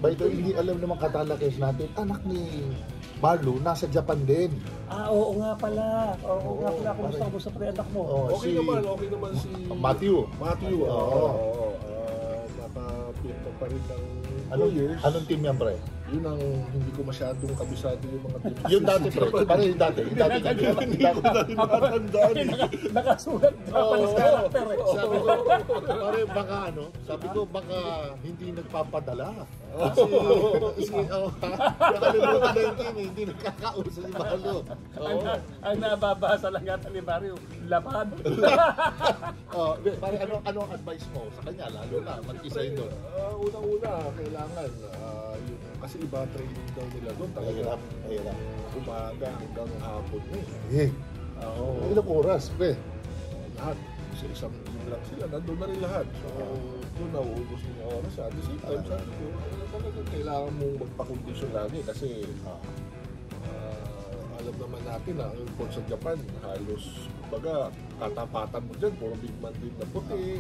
By the way, hindi alam naman katalakes natin, anak ni Marlo, nasa Japan din. Oo nga pala. Oo nga pala. Kumusta pa rin anak mo? Okay naman si Matthew. Nakapito pa rin ng 2 years. Anong team yan, pre? Yun ang hindi ko masyadong kabisado yung mga team. Yung dati, pre. Parang yung dati. Hindi ko na rin matandaan. Nakasulat Japanese character eh. Sabi ko, pare, baka sabi ko, baka hindi nagpapadala. Kasi, nakalimutan na yung team, hindi nakakausa si Marlo. Ang nababasa lang yata ni Mario, lapad. Pare, ano ang advice mo sa kanya, lalo na, mag-isa yun doon? Unang-una, kailangan, kasi iba training daw nila doon. Talaga, umaga hanggang hapon eh. Ilang oras, pre? Lahat. Sa isang lang sila, nandun na rin lahat. So, doon nauubos yung oras. At the same time, sabi ko, talagang kailangan mong magpakondisyon lagi kasi alam naman natin na ang import sa Japan, halos, baga, katapatan mo dyan, puro big man din na puti,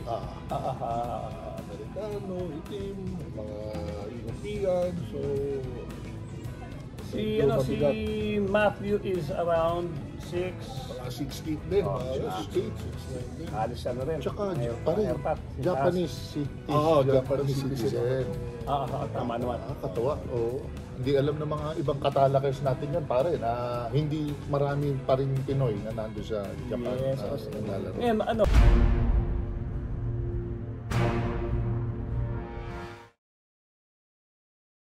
Amerikano, itim, mga European, so... Si Matthew is around 6. Mga 6'8 din, mga 6'8, 6'9 din. Halos ano rin. Tsaka, pare, Japanese citizen. Tama naman. Katawa, Hindi alam ng mga ibang katalakers natin yan, pare, na hindi marami pa rin Pinoy na nando sa Japan. Yes, naglalaro. ano?